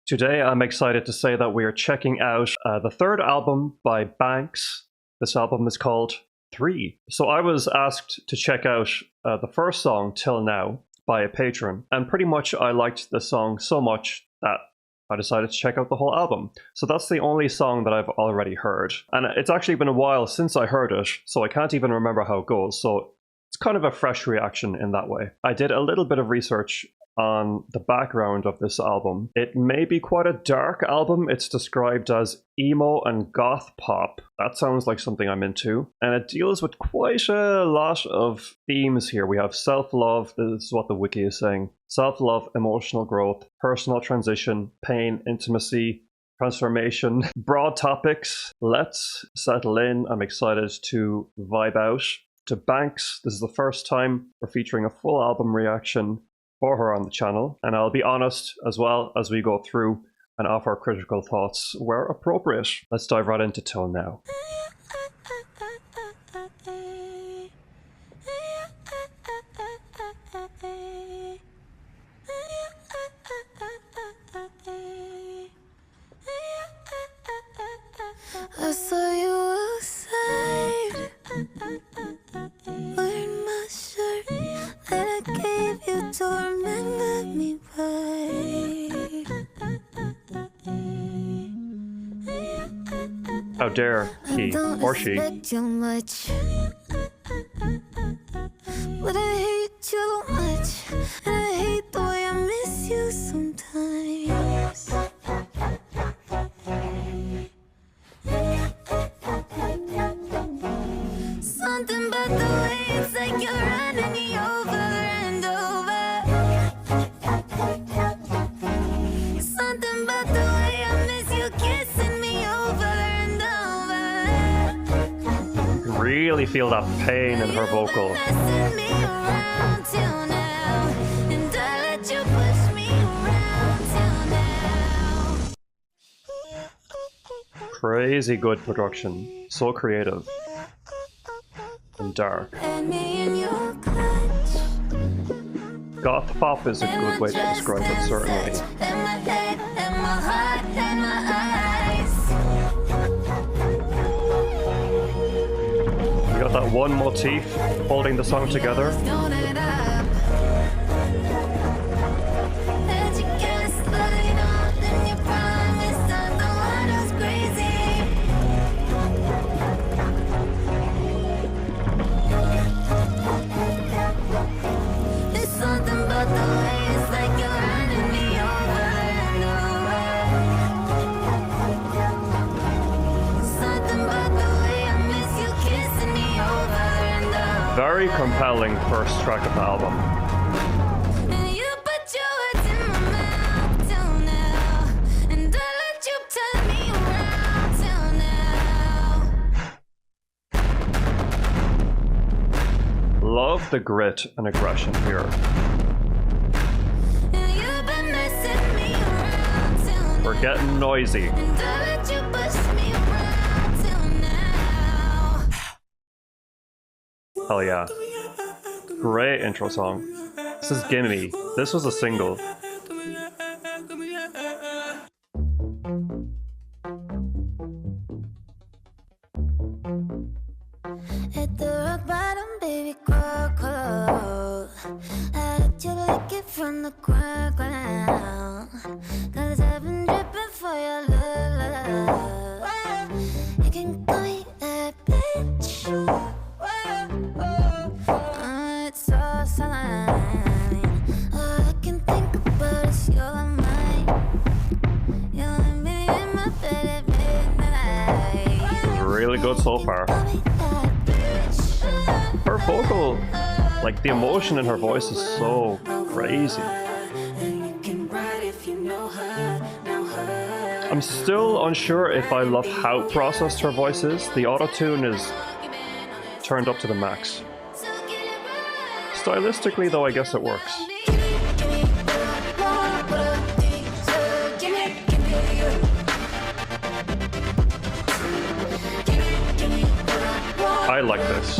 Today I'm excited to say that we are checking out the third album by Banks. This album is called 3. So I was asked to check out the first song, Till Now, by a patron, and pretty much I liked the song so much that I decided to check out the whole album. So that's the only song that I've already heard. And it's actually been a while since I heard it, so I can't even remember how it goes. So it's kind of a fresh reaction in that way. I did a little bit of research on the background of this album. It may be quite a dark album. It's described as emo and goth pop. That sounds like something I'm into. And it deals with quite a lot of themes here. We have self-love, this is what the wiki is saying. Self-love, emotional growth, personal transition, pain, intimacy, transformation, broad topics. Let's settle in. I'm excited to vibe out to Banks. This is the first time we're featuring a full album reaction for her on the channel, and I'll be honest as well as we go through and offer critical thoughts where appropriate. Let's dive right into Till Now. I saw you outside, wearing my shirt that I gave you to remember me by. How dare he or she? Too much, but I hate you much, and I hate the way I miss you sometimes. Something about the way it's like you're running me over and over. Something about the way I miss you kissing me over and over. Really feel that pain in her vocal. Messing me around till now, and I let you push me around till now. Crazy good production. So creative. And dark. And me in your clutch. Goth pop is a good way to describe it, certainly. And my head, and my heart, and my eyes. We got that one motif holding the song together. Stone it up. Let you get slowed on, and you promised I'm the one who's crazy. There's something about the way it's like you're running me over and over. Something about the way I miss you kissing me over and over. Very compelling first track of the album. And you put your words in my mouth till now, and I let you turn me around till now. Love the grit and aggression here. And you've been messing me around till now. We're getting noisy. And I let you push me around till now. Hell yeah. Great intro song. This is Gimme. This was a single. At the rock bottom, baby, cold. I let you lick it from the ground. Cause I've been dripping for your love. You can call me that bitch. It's all sign. All I can think about is your mind. You're me in my bed at midnight. Really good so far. Her vocal, like the emotion in her voice is so crazy. I'm still unsure if I love how processed her voice is. The auto-tune is turned up to the max. Stylistically though, I guess it works. I like this.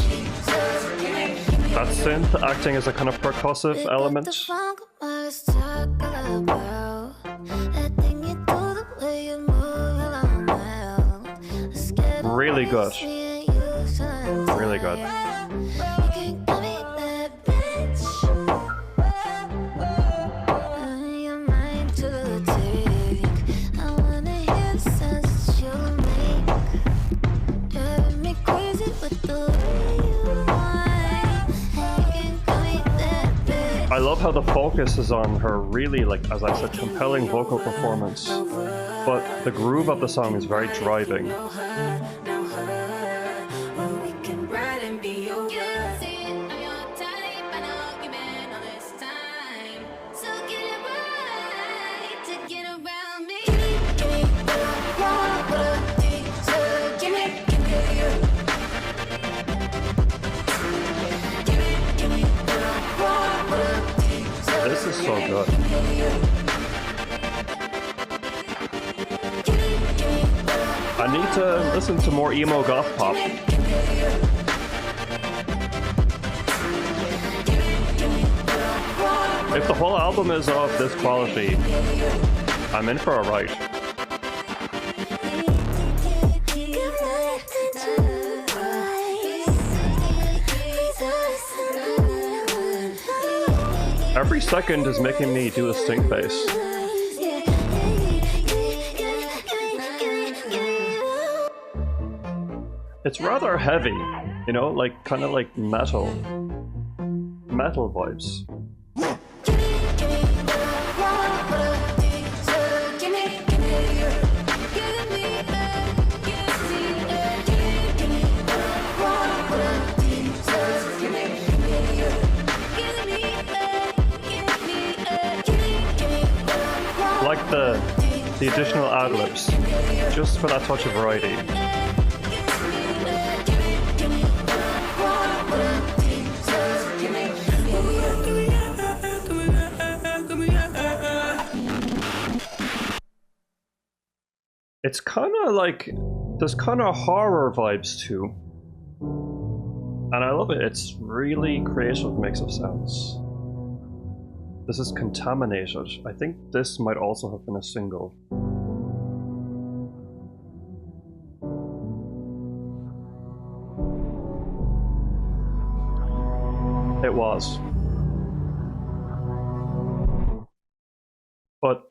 That synth acting as a kind of percussive element. That thing you Really good. Really good. I love how the focus is on her really, like, as I said, compelling vocal performance. But the groove of the song is very driving. This is so good. I need to listen to more emo goth pop. If the whole album is of this quality, I'm in for a ride. Every second is making me do a stink face. It's rather heavy, you know, like kind of like metal vibes. Like the additional ad-libs, just for that touch of variety. It's kind of like, there's kind of horror vibes too. And I love it, it's really creative mix of sounds. This is Contaminated. I think this might also have been a single. It was. But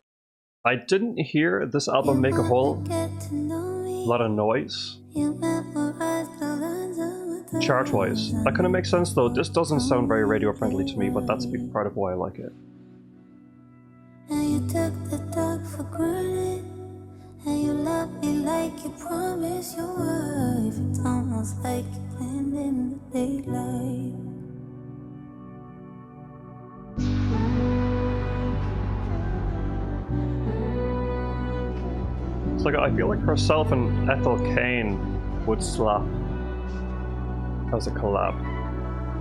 I didn't hear this album make a whole lot of noise. Chart-wise. That kind of makes sense though. This doesn't sound very radio-friendly to me, but that's a big part of why I like it. And you took the dark for granted, and you love me like you promised you would. It's almost like you planned in the daylight. It's like, I feel like herself and Ethel Cain would slap as a collab,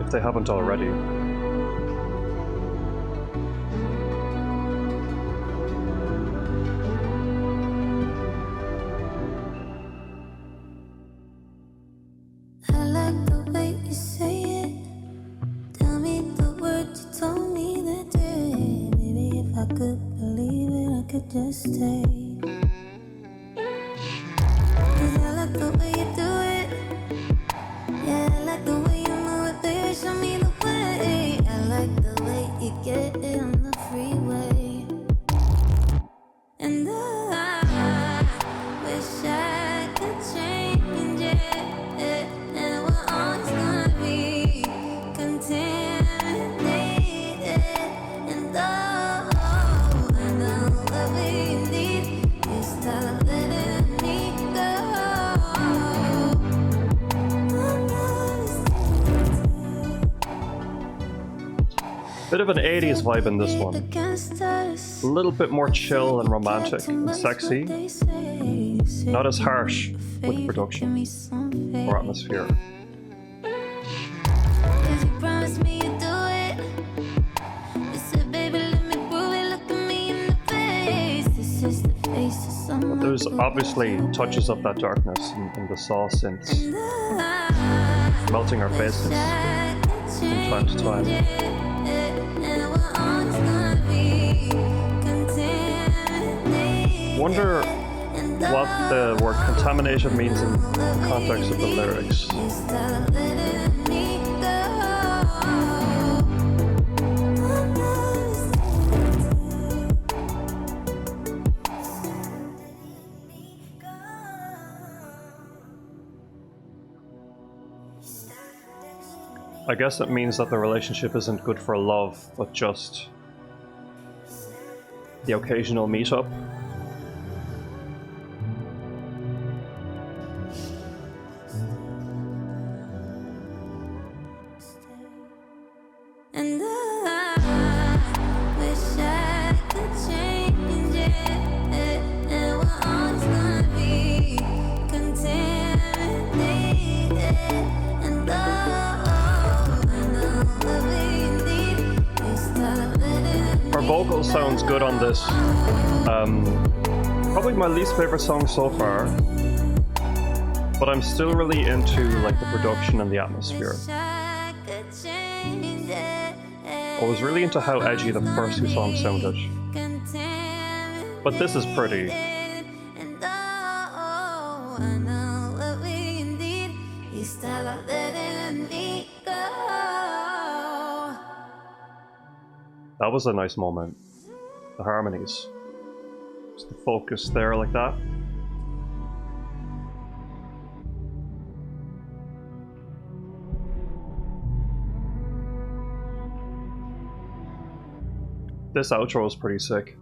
if they haven't already. I like the way you say it. Tell me the words you told me that day. Baby, if I could believe it, I could just stay. 'Cause I like the way you do it. Yeah, I like the way you move it, baby, show me the way. I like the way you get it on the freeway. And I wish I could change it. And we're always gonna be contaminated. And oh, I know what we need is stop letting me go. Bit of an 80s vibe in this one. A little bit more chill and romantic and sexy. Not as harsh with the production or atmosphere. But there's obviously touches of that darkness in the saw synths, melting our faces from time to time. Wonder what the word contaminated means in the context of the lyrics. I guess it means that the relationship isn't good for love, but just the occasional meetup. And I wish I could change it, and we're always gonna be contaminated. And I know what we need is to let it. Her vocal sounds good on this. Probably my least favorite song so far, but I'm still really into like the production and the atmosphere. I could change it. I was really into how edgy the first two songs sounded, but this is pretty. And oh, I know what we need is to letting me go. That was a nice moment. The harmonies. Just the focus there like that. This outro is pretty sick.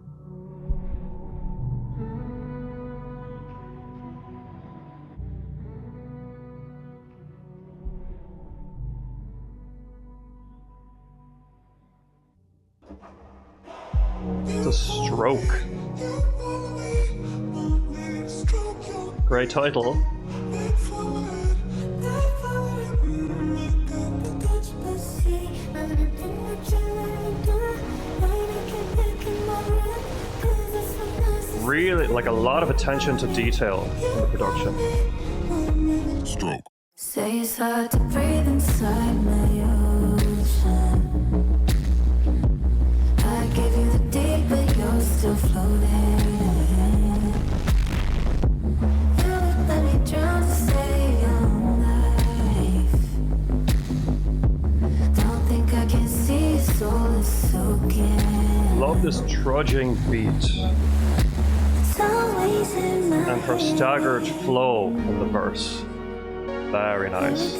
The Stroke. Great title. Really, like a lot of attention to detail in the production. Stroke. Say it's hard to breathe inside my ocean. I give you the deep, but you're still floating. You would let me drown to save your life. Don't think I can see your soul is soaking. Love this trudging beat and her staggered flow in the verse. Very nice.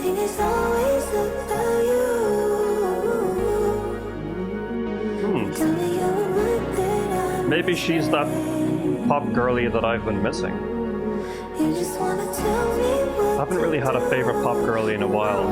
Maybe she's that pop girly that I've been missing. I haven't really had a favorite pop girly in a while.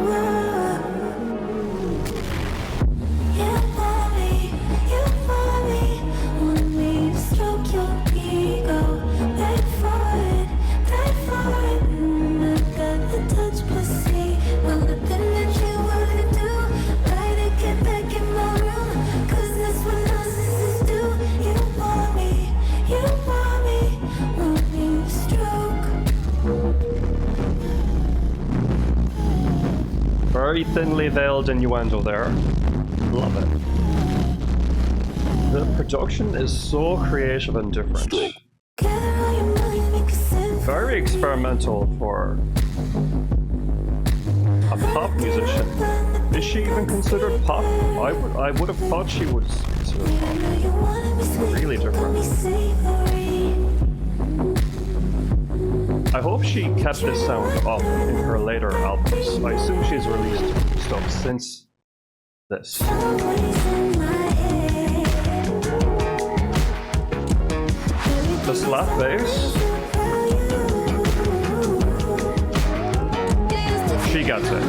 Very thinly veiled innuendo there. Love it. The production is so creative and different. Very experimental for a pop musician. Is she even considered pop? I would have thought she was considered pop. Really different. I hope she kept this sound up in her later albums. I assume she's released stuff since this. The slap bass. She gets it.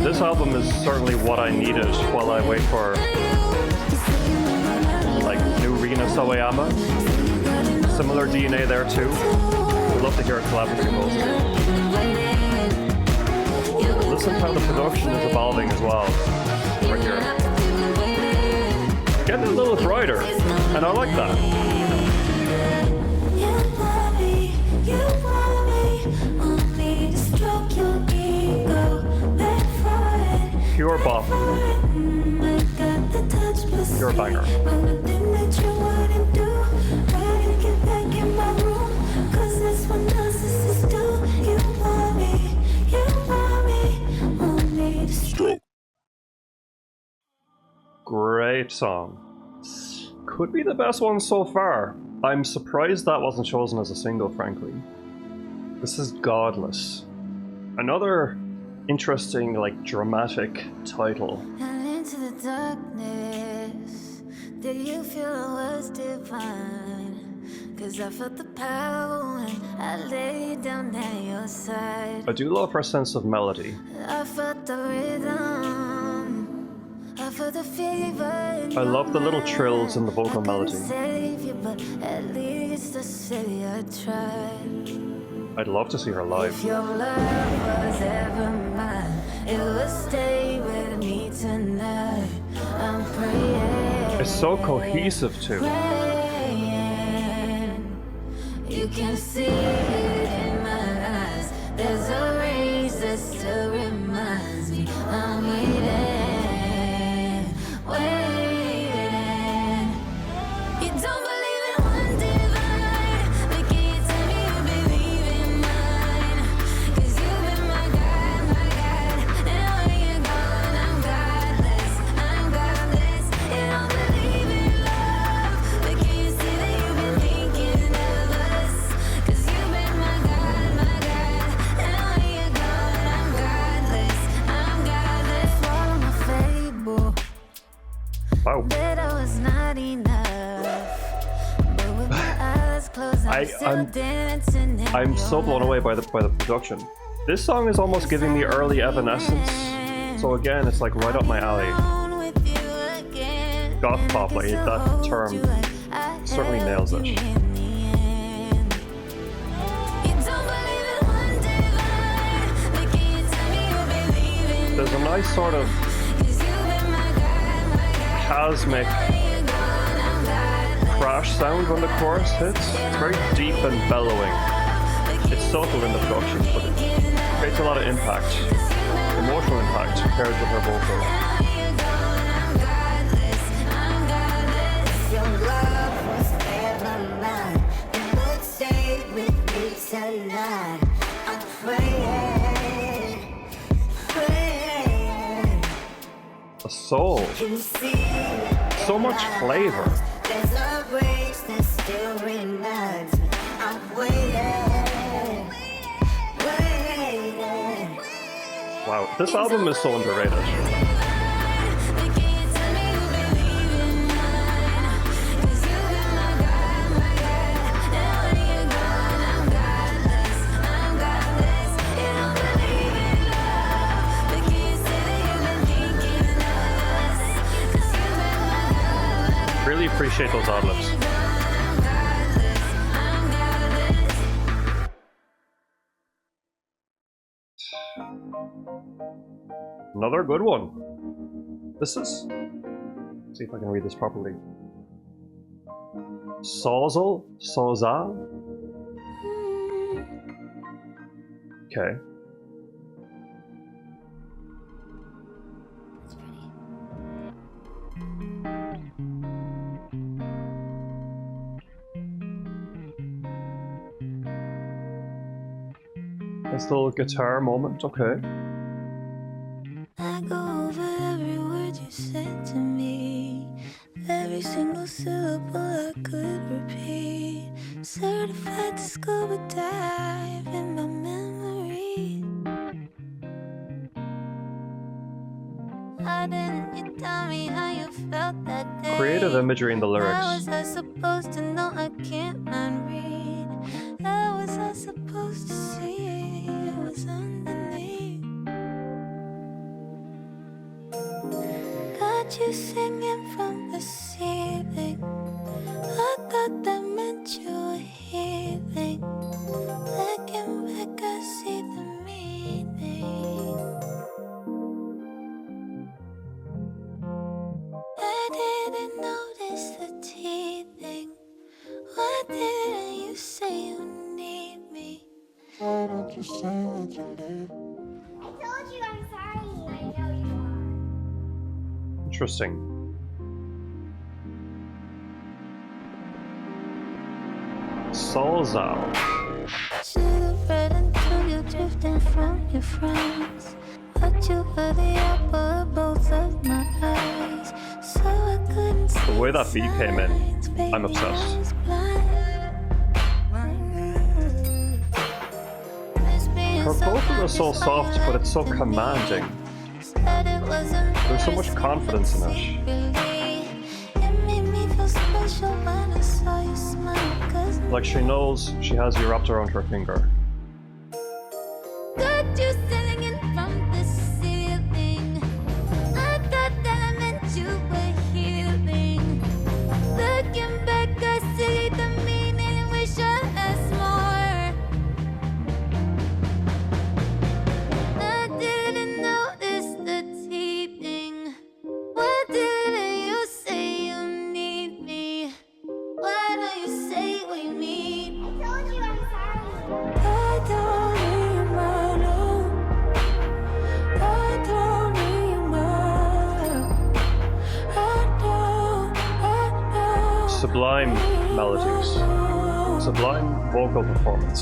This album is certainly what I needed while I wait for like new Rina Sawayama. Similar DNA there too. I'd love to hear a collab between those two. Listen to how the production is evolving as well. Right here. Getting a little brighter, and I like that. You want me, want me, want me to super banger. Great song. Could be the best one so far. I'm surprised that wasn't chosen as a single, frankly. This is Godless. Another interesting, like, dramatic title. And into the darkness, did you feel it was divine? 'Cause I felt the power when I laid down at your side. I do love her sense of melody. I felt the rhythm, I felt the fever. I love the little trills in the vocal melody. Save you, but at least I say I tried. I'd love to see her live. If your love was ever mine, it would stay with me tonight. I'm praying. It's so cohesive too. Praying. You can see it in my eyes. There's a race that still reminds me. I'm waiting, waiting. You don't believe in one divine, but can you tell me you believe in mine? 'Cause you've been my God, and when you're gone, I'm godless, I'm godless. You don't believe in love, but can you see that you've been thinking of us? 'Cause you've been my God, and when you're gone, I'm godless, I'm godless. Swallow my fable. Wow. Bet I was not enough, but with my eyes closed, I'm still dancing in I'm so your blown away by the production. This song is almost giving me early Evanescence. So again, it's like right up my alley. alone with you again. Goth And I pop, can like, still that hold term you like I certainly held nails it. you in the end. You don't believe in one divine, but can you tell me you believe in There's a nice sort of 'Cause you've been my God, cosmic when you're gone, I'm godless. crash sound when the chorus hits. It's very deep and bellowing. It's subtle in the production, but it creates a lot of impact, emotional impact paired with her vocal. Your love was ever mine, it would stay with me tonight. I'm praying, praying. A soul. Can you see it? So much flavor. There's a grace that still reminds me. I'm waiting, waiting. Wow, this album is so underrated. Really appreciate those ad-libs. Another good one. This is... Let's see if I can read this properly. Sawzall? Sawzall? Okay. Nice little guitar moment, okay. I go over every word you said to me, every single syllable I could repeat. Certified to scuba dive in my memory. Why didn't you tell me how you felt that day? Creative imagery in the How lyrics. was I supposed to know I can't mind read? How was I supposed to see it was underneath? Got you singing from the ceiling. I thought that meant you were healing. Looking back, I see the meaning. I didn't notice the teething. Why didn't you say you need me? Why don't you say what you need? I told you I'm sorry. I know you are. Interesting. Sawzall. Should've read until you're drifting from your friends. But you were the apple of both of my eyes. So I couldn't see The way that beat came in, signs, baby, I'm obsessed. I was blind. This being Her so vocal is so obvious, soft, why but it's so you commanding. said it wasn't There's so much fair, confidence in it. secretly. It made me feel special when I saw you smile, 'cause Like she knows she has you wrapped around her finger. got you singing from the ceiling. I thought that meant you were healing. Looking back, I see the meaning. Wish I asked more. I didn't notice the teething. Why didn't you say you need me? Why don't you say what you mean? I told you I'm sorry. I don't need my love. I don't need my. I don't. Sublime melodies. Sublime vocal performance.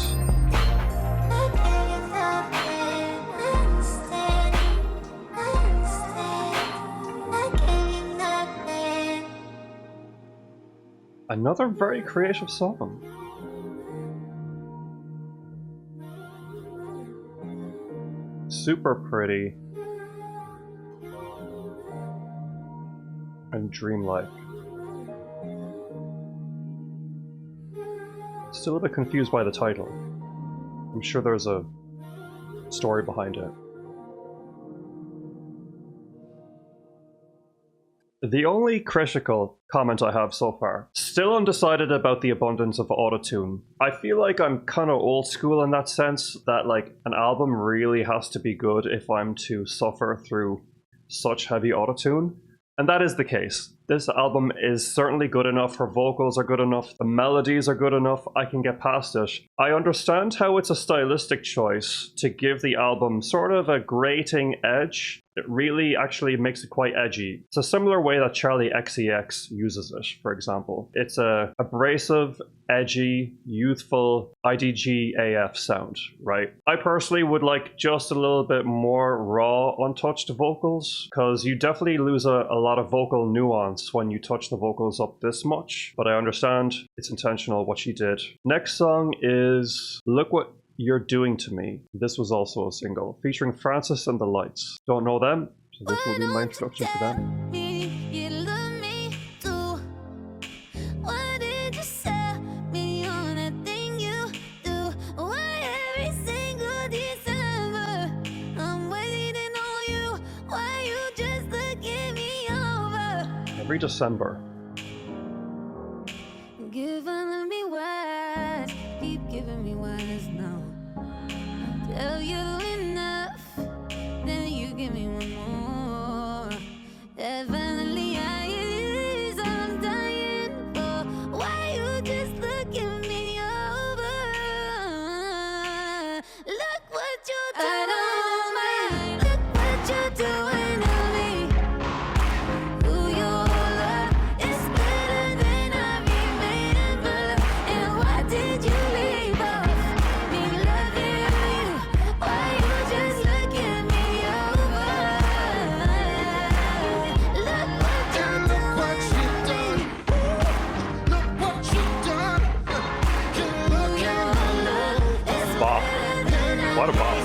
Another very creative song. Super pretty and dreamlike. Still a bit confused by the title. I'm sure there's a story behind it. The only critical comment I have so far, still undecided about the abundance of autotune. I feel like I'm kind of old school in that sense, that like an album really has to be good if I'm to suffer through such heavy autotune. And that is the case. This album is certainly good enough, her vocals are good enough, the melodies are good enough, I can get past it. I understand how it's a stylistic choice to give the album sort of a grating edge. It really actually makes it quite edgy. It's a similar way that Charlie XCX uses it, for example. It's a abrasive, edgy, youthful IDG AF sound, right? I personally would like just a little bit more raw, untouched vocals, because you definitely lose a lot of vocal nuance when you touch the vocals up this much, but I understand it's intentional what she did. Next song is Look What You're Doing to Me. This was also a single featuring Francis and the Lights. Don't know them, so this will be my introduction to them. Every December. Giving me words, keep giving me words now. Tell you enough, then you give me one more. Definitely I'm dying for. Why you just looking me over? Look what you're doing. I don't mind. Look what you're doing to me. Who you are is better than I remember. And why did you leave off me loving you? Why you just looking me over? Look what you're doing. Look what you've done. You look at my Bop. What a bop.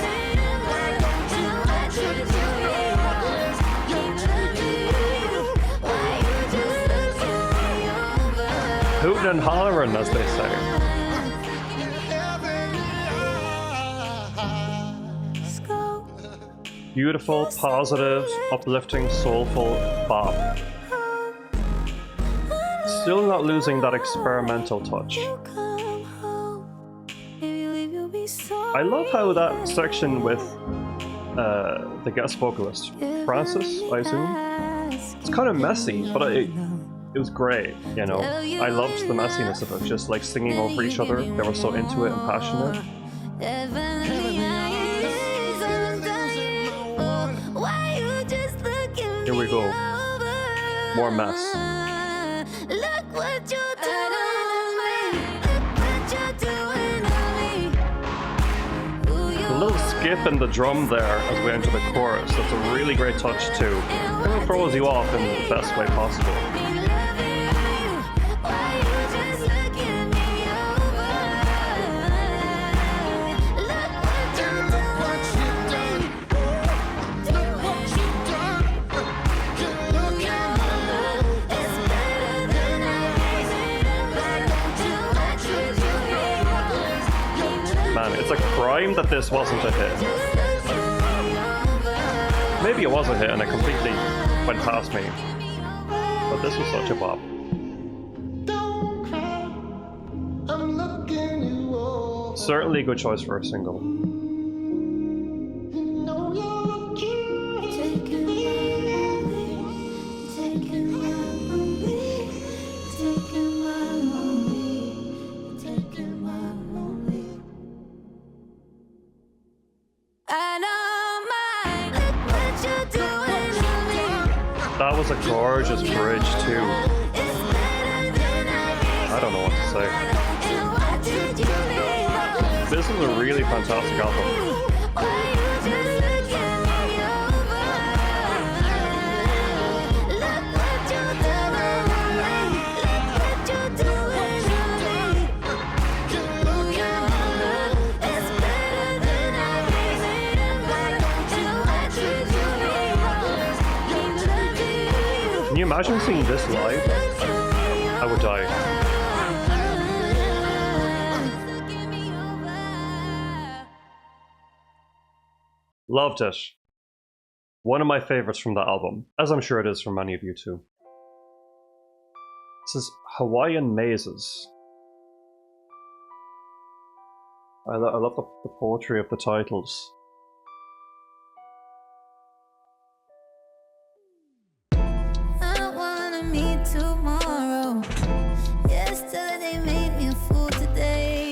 Hootin' and hollering, as they say. Beautiful, positive, uplifting, soulful bop. Still not losing that experimental touch. I love how that section with the guest vocalist, Francis, I assume, it's kind of messy, but it was great, you know. I loved the messiness of it, just like singing over each other. They were so into it and passionate. Here we go. More mess. Look what you're doing. Look what you're a little skip in the drum there as we enter the chorus. That's a really great touch too. It throws you off in the best way possible. It's a crime that this wasn't a hit. Maybe it was a hit and it completely went past me. But this was such a bop. Certainly a good choice for a single. That was a gorgeous bridge too. I don't know what to say. This is a really fantastic album. Can you imagine seeing this live? I would die. Loved it. One of my favorites from that album, as I'm sure it is for many of you too. This is Hawaiian Mazes. I love the poetry of the titles. Tomorrow, yesterday made me a fool today.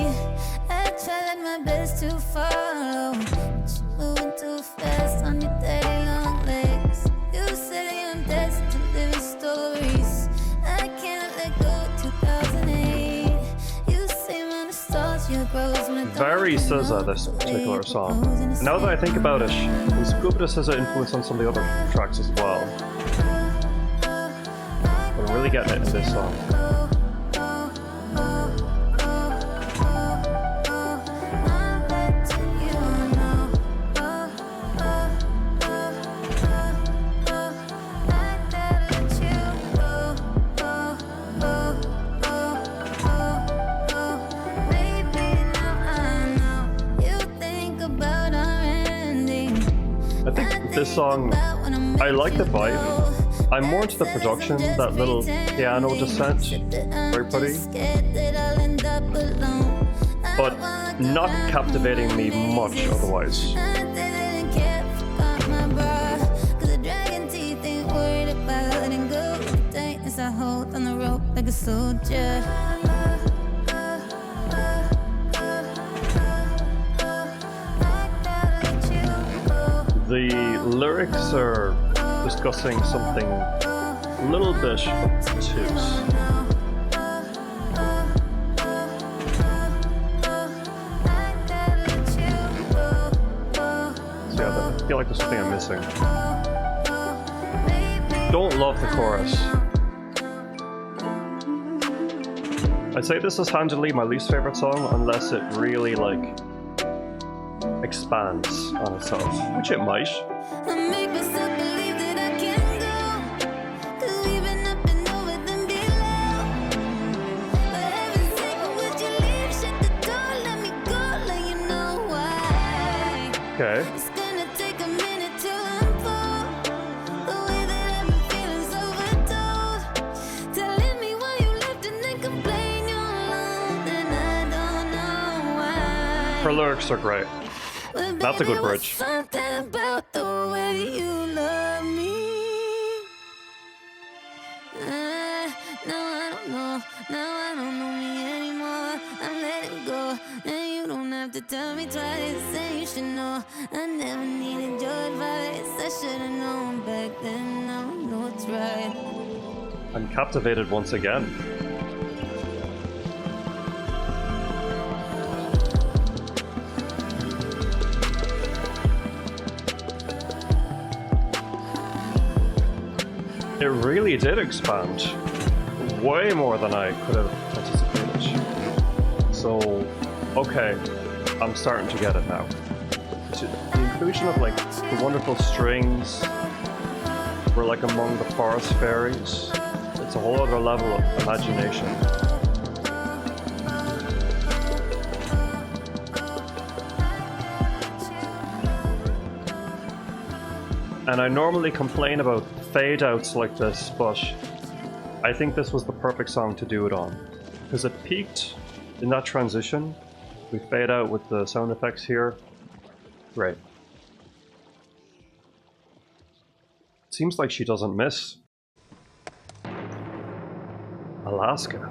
I tried my best to follow, but you moving too fast on your day long legs. You say I'm destined to live stories. I can't let go. 2008. You say my nostalgia grows when it very SZA, this particular song. Now that I think about it, there's a good bit of SZA influence on some of the other tracks as well. I'm really getting it in this song. I think this song, I like the vibe. I'm more into the production, that little piano descent, very pretty, but not captivating me much otherwise. The lyrics are discussing something a little bit obtuse. So yeah, I feel like there's something I'm missing. Don't love the chorus. I'd say this is handily my least favorite song unless it really like expands on itself, which it might. Okay. It's gonna take a minute to unfold the way that I've been feeling so overtold. Telling me why you left and then complain you're alone, and I don't know why. Her lyrics are great. But That's a good baby, bridge. there was something about the way you love me. Now I don't know. Now I don't know me anymore. I'm letting go. And you don't have to tell me twice. And you should know I never needed your advice. I should've known back then. Now I know it's right. I'm captivated once again. It really did expand. Way more than I could have anticipated. So, okay, I'm starting to get it now. The inclusion of like the wonderful strings. We're like among the forest fairies. It's a whole other level of imagination. And I normally complain about fade outs like this, but I think this was the perfect song to do it on. Because it peaked in that transition. We fade out with the sound effects here. Great. Seems like she doesn't miss. Alaska.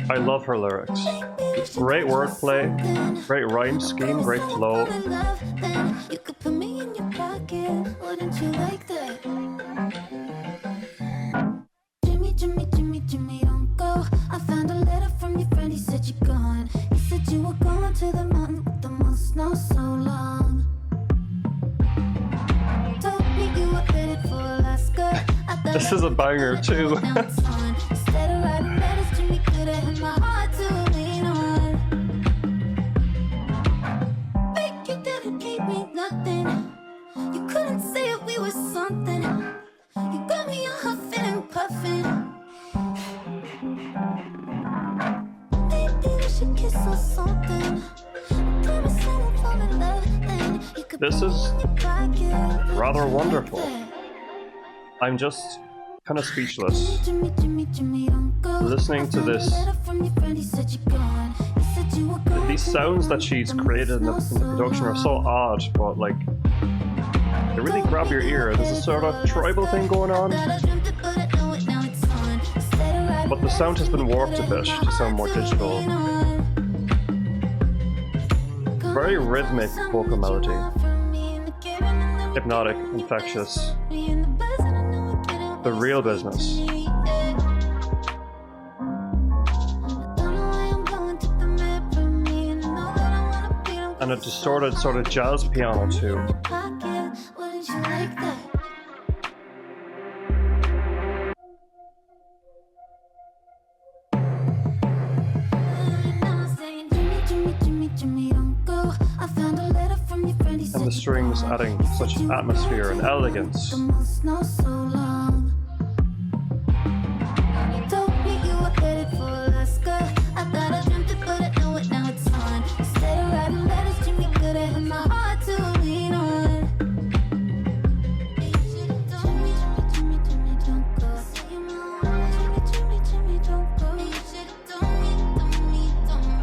I love her lyrics. Great wordplay, great rhyme scheme, great flow. You could put me in your pocket, wouldn't you like that? Jimmy, Jimmy, Jimmy, Jimmy, don't go. I found a letter from your friend, he said you're gone. He said you were going to the mountain with the most snow so long. Told me you were headed for Alaska. This is a banger too. Instead of writing letters, Jimmy could have had my heart to lean on. Fake, you didn't keep me nothing. You couldn't say it, we were something. You got me all huffing and puffing. Maybe we should kiss or something. I promise I won't fall in love then. You could This put is me in your pocket, rather wouldn't you like wonderful. that? I'm just kind of speechless. Jimmy, Jimmy, Jimmy, don't go. Listening to this. These sounds that she's created in the production are so odd, but like they really grab your ear. There's a sort of tribal thing going on, but the sound has been warped a bit to sound more digital. Very rhythmic vocal melody. Hypnotic, infectious. The real business. And a distorted sort of jazz piano too. And the strings adding such atmosphere and elegance.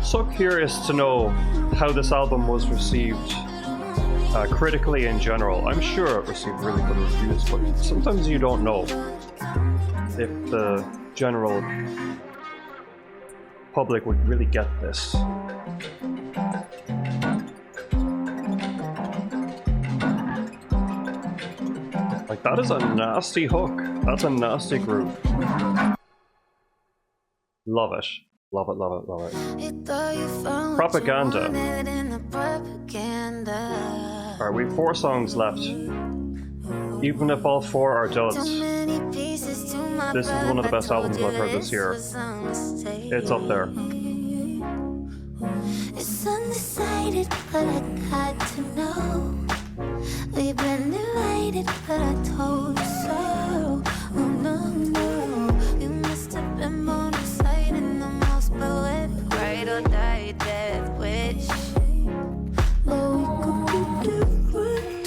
So curious to know how this album was received critically in general. I'm sure it received really good reviews, but sometimes you don't know if the general public would really get this. Like, that is a nasty hook. That's a nasty groove. Love it. Love it, love it, love it. Propaganda. Alright, we have 4 songs left. Even if all 4 are duds, this is one of the best albums I've heard this year. It's up there. It's undecided, but I got to know. We've been divided, but I told you so. Oh no, no, you must have been more exciting than most poetic. Right or die, death wish. But we could be different.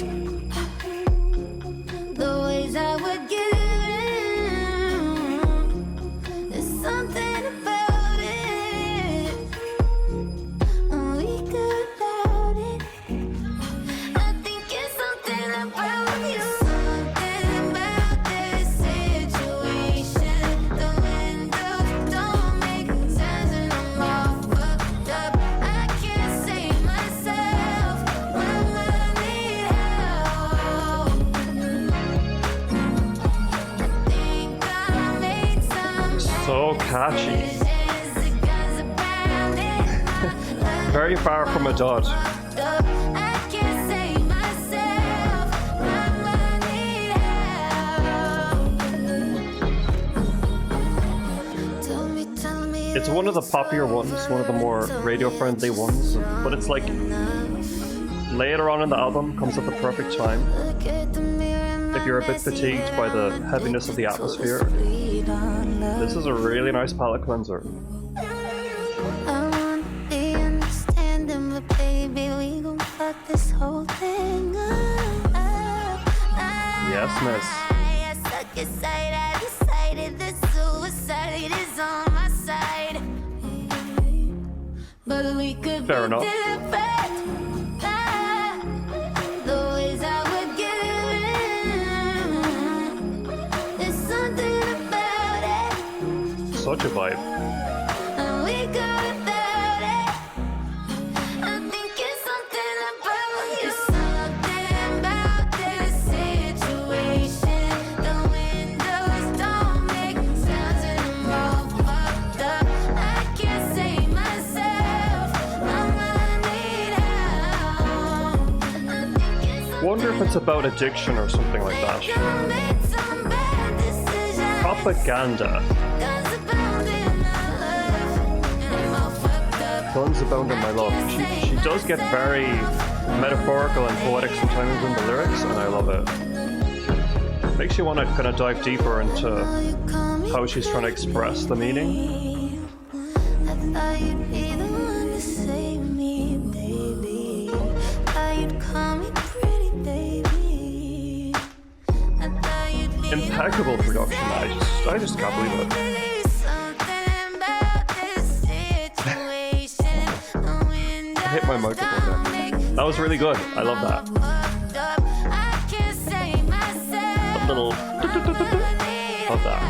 The ways I would give in. There's something about it. We could doubt it. I think it's something about you. Something about this situation. The windows don't make sense and I'm all fucked up. I can't catchy. Very far from a dud. It's one of the poppier ones, one of the more radio-friendly ones, but it's like later on in the album comes at the perfect time. If you're a bit fatigued by the heaviness of the atmosphere, this is a really nice palate cleanser. Yes, miss. Fair enough. Such a vibe. Wonder if it's about addiction or something like that. Propaganda. Guns abound in my love. She does get very metaphorical and poetic sometimes in the lyrics, and I love it. Makes you want to kind of dive deeper into how she's trying to express the meaning. Impeccable production. I just can't believe it. I hit my microphone there. That was really good. I love that. A little love that.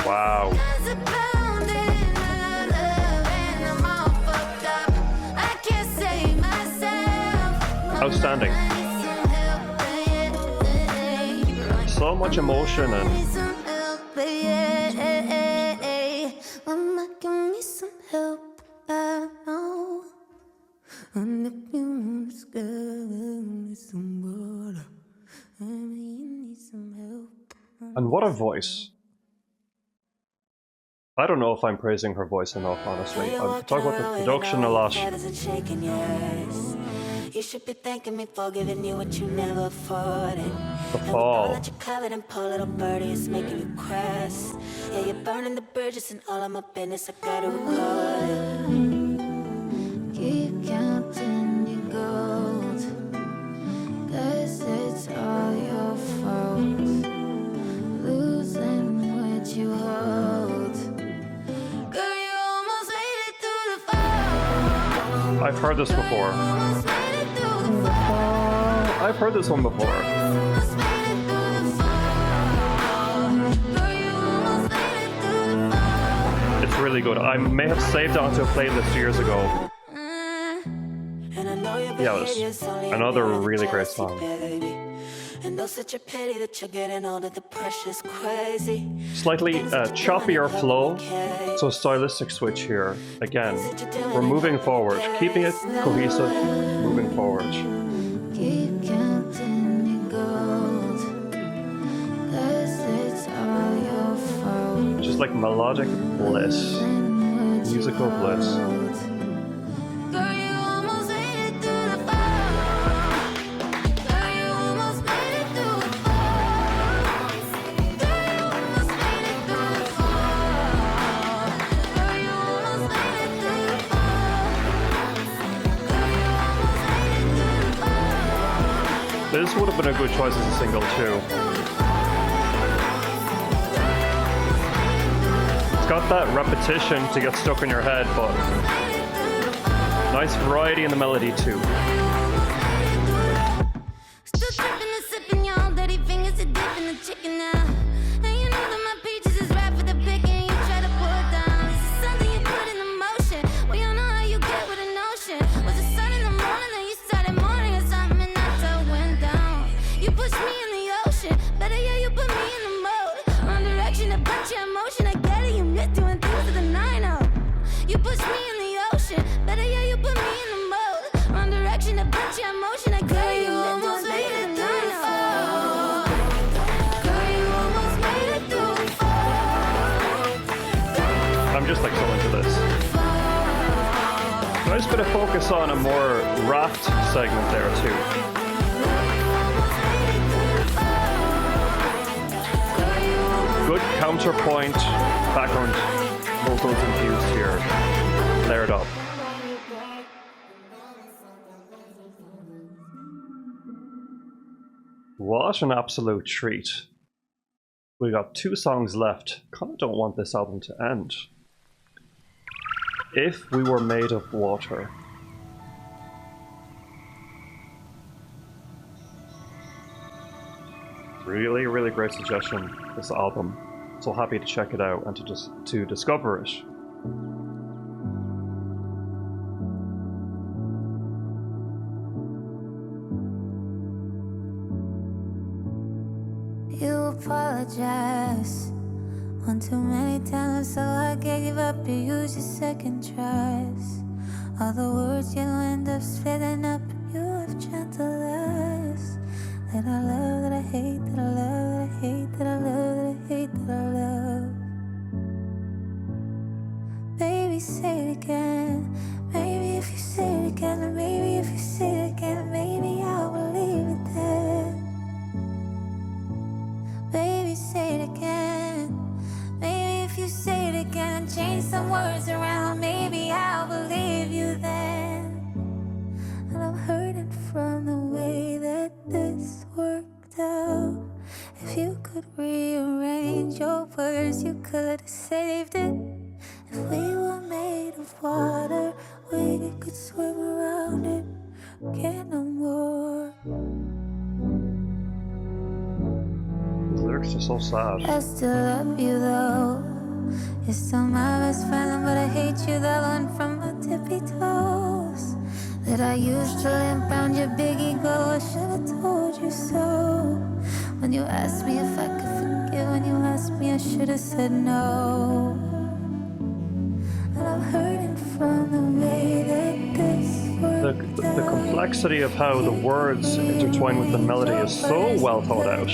Wow. Outstanding. So much emotion and what a voice. I don't know if I'm praising her voice enough, honestly. I talk about the production a lot. You should be thanking me for giving you what you never afforded. The fall. That you covered and poor little birdie is making you crash. Yeah, you're burning the bridges and all of my business. I gotta record it. Keep counting your gold, 'cause it's all your fault. Losing what you hold. Girl, you almost made it through the fall. I've heard this before. I've heard this one before. It's really good. I may have saved it onto a playlist years ago. Yeah, it was another really great song. Slightly choppier flow, so stylistic switch here. Again, we're moving forward, keeping it cohesive, moving forward. Keep counting your gold, 'cause it's all your fault. Just like melodic bliss, musical bliss. Girl, you almost made it through the fall. Girl, you almost made it through the fall. Girl, you almost made it through the fall. Girl, you almost made it through the fall. Girl, you almost made it through the fall. This would have been a good choice as a single too. It's got that repetition to get stuck in your head, but nice variety in the melody too. Still tripping and sipping your own dirty fingers to dip in the chicken now. And you know that my peaches is ripe for the picking. You try to pull it down. This is something you put in motion. We all know how you get with a notion. Was the sun in the morning and you started morning or something and that's how it went down. you push me in the ocean. Better yet, you put me in the mode. Wrong direction to put your emotion. I girl, you almost made it through the fall. Girl, you almost made it through the fall. I'm just like so into this. But I just put a focus on a more rapt segment there too. Good counterpoint, background vocals infused here, layered up. What an absolute treat. We got 2 songs left. Kinda don't want this album to end. If We Were Made of Water. Really, really great suggestion, this album. So happy to check it out and to discover it. You apologize one too many times, so I gave up. You use your second tries. All the words you'll end up splitting up. You have gentle eyes. That I love, that I hate, that I love, that I hate, that I love, that I hate, that I love. Baby, say it again. Maybe if you say it again, and maybe if you say it again, maybe I'll believe it then. Baby, say it again. Maybe if you say it again and change some words around, maybe I'll believe you then. And I'm hurting from the way that this worked out. If you could rearrange your words, you could have saved it. If we were made of water, we could swim around it. Can't no more. The lyrics are so sad. I still love you though. You're still my best friend, but I hate you. That one from my tippy toes. That I used to limp round your big ego. I should have told you so. When you asked me if I could forgive, when you asked me, I should have said no. And I'm hurting from the way that this worked The complexity of how the words intertwine with the melody is so well thought out.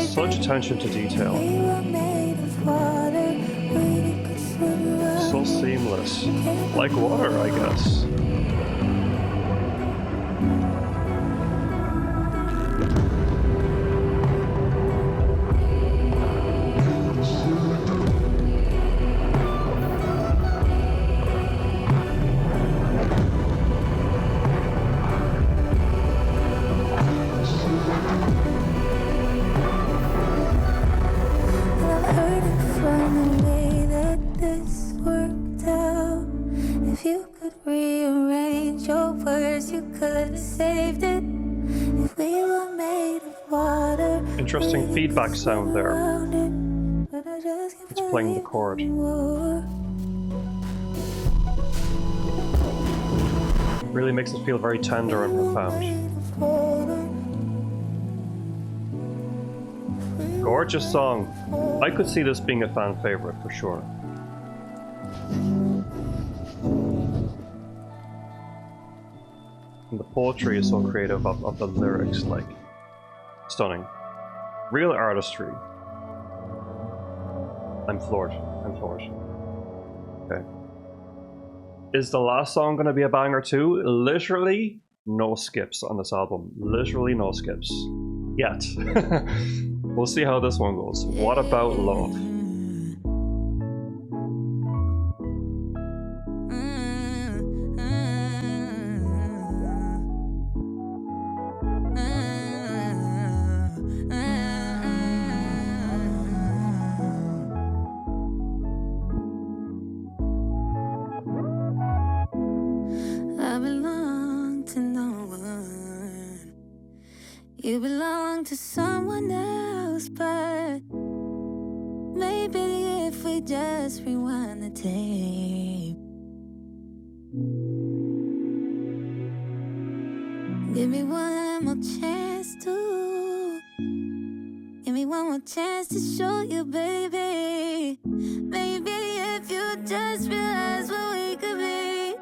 Such attention to detail. We were made of water, we could swim around. So seamless. Like water, I guess. Interesting feedback sound there. It's playing the chord. Really makes it feel very tender and profound. Gorgeous song. I could see this being a fan favorite for sure. And the poetry is so creative of the lyrics, like stunning. Real artistry. I'm floored. I'm floored. Okay. Is the last song going to be a banger too? Literally no skips on this album. Literally no skips. Yet. We'll see how this one goes. What About Love? You belong to someone else, but maybe if we just rewind the tape, give me one more chance to, give me one more chance to show you, baby. Maybe if if you just realize what we could be.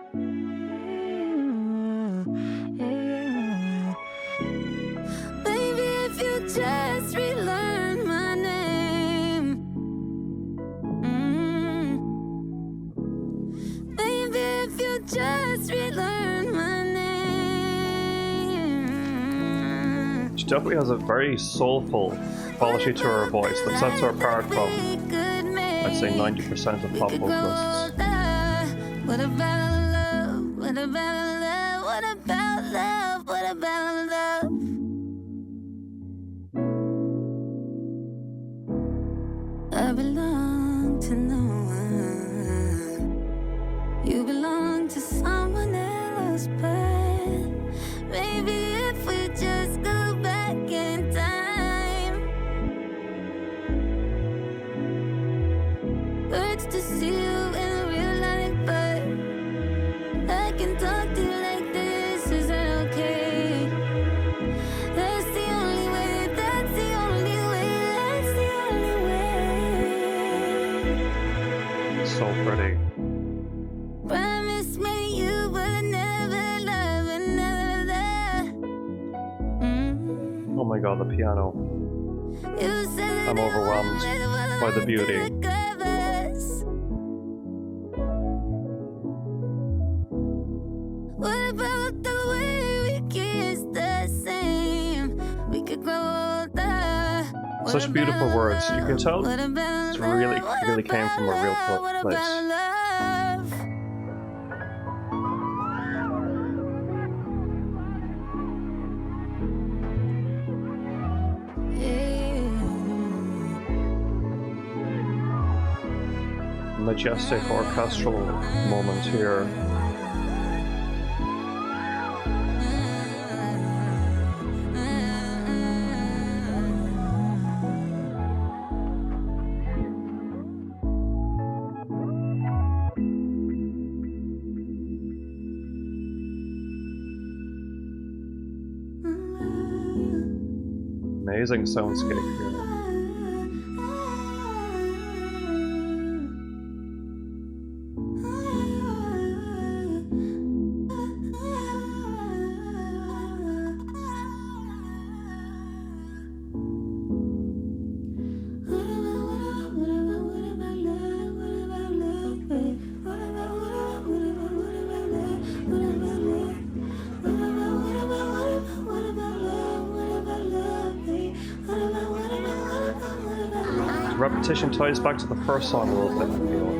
Maybe if you just relearn my name. Maybe if you just relearn my name. She definitely has a very soulful quality to her voice that sets her apart from, I'd say, 90% of pop vocalists. What about love? What about love? What about love? What about love? I belong to no one. You belong to someone else, but maybe if we just go back in time, birds to see you in a real life, but I can talk to you like this. Is that okay? That's the only way. That's the only way. That's the only way. So pretty. Promise me you would never love another. Oh my god, the piano. You said I'm that overwhelmed I won't by the wait beauty. till the covers. What about the way we kiss the same? We could grow older. What Such beautiful about words. You can tell What about it's really, love? What really came from a real about love? What place. about love? Majestic orchestral moment here. Amazing soundscape here. Repetition ties back to the first song a little bit, I feel.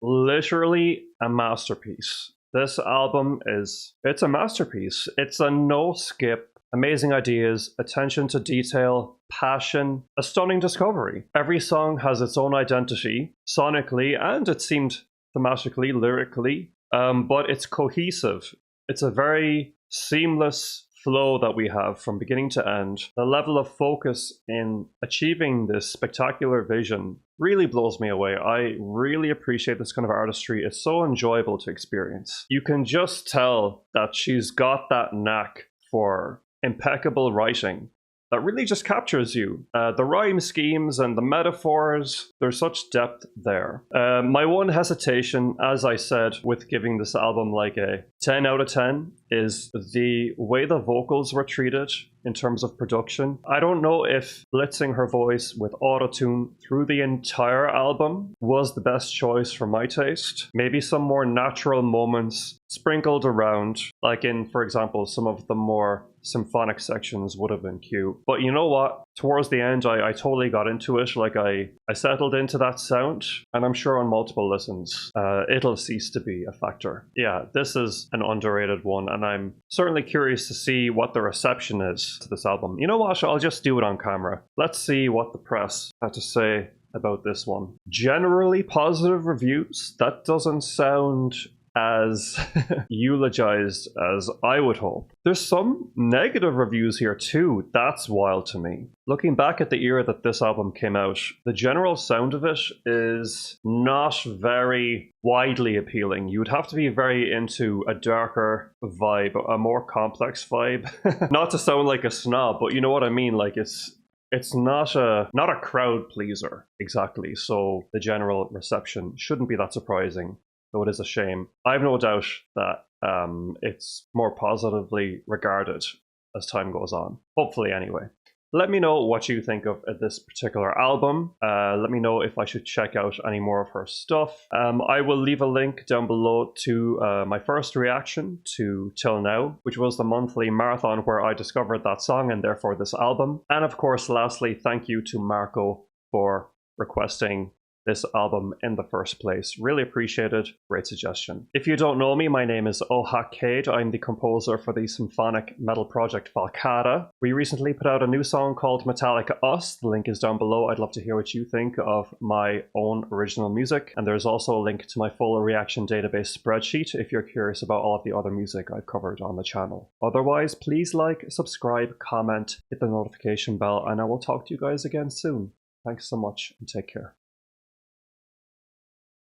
Literally a masterpiece. This album it's a masterpiece. It's a no skip, amazing ideas, attention to detail, passion, a stunning discovery. Every song has its own identity, sonically, and it seemed thematically, lyrically, but it's cohesive. It's a very seamless flow that we have from beginning to end. The level of focus in achieving this spectacular vision really blows me away. I really appreciate this kind of artistry. It's so enjoyable to experience. You can just tell that she's got that knack for impeccable writing that really just captures you. The rhyme schemes and the metaphors, there's such depth there. My one hesitation, as I said, with giving this album like a 10 out of 10 is the way the vocals were treated in terms of production. I don't know if blitzing her voice with auto-tune through the entire album was the best choice for my taste. Maybe some more natural moments sprinkled around, like in, for example, some of the more symphonic sections would have been cute. But you know what? Towards the end, I totally got into it. Like I settled into that sound, and I'm sure on multiple listens, it'll cease to be a factor. Yeah, this is an underrated one, and I'm certainly curious to see what the reception is to this album. You know what? I'll just do it on camera. Let's see what the press had to say about this one. Generally positive reviews. That doesn't sound as eulogized as I would hope. There's some negative reviews here too. That's wild to me. Looking back at the era that this album came out, the general sound of it is not very widely appealing. You would have to be very into a darker vibe, a more complex vibe. Not to sound like a snob, but you know what I mean. Like it's not a crowd pleaser exactly. So the general reception shouldn't be that surprising, though it is a shame. I have no doubt that it's more positively regarded as time goes on. Hopefully, anyway. Let me know what you think of this particular album. Let me know if I should check out any more of her stuff. I will leave a link down below to my first reaction to Till Now, which was the monthly marathon where I discovered that song and therefore this album. And of course, lastly, thank you to Marco for requesting this album in the first place. Really appreciated. Great suggestion. If you don't know me, my name is Ohak. I'm the composer for the symphonic metal project Falcata. We recently put out a new song called Metallic Us. The link is down below. I'd love to hear what you think of my own original music. And there's also a link to my full reaction database spreadsheet if you're curious about all of the other music I've covered on the channel. Otherwise, please like, subscribe, comment, hit the notification bell, and I will talk to you guys again soon. Thanks so much and take care.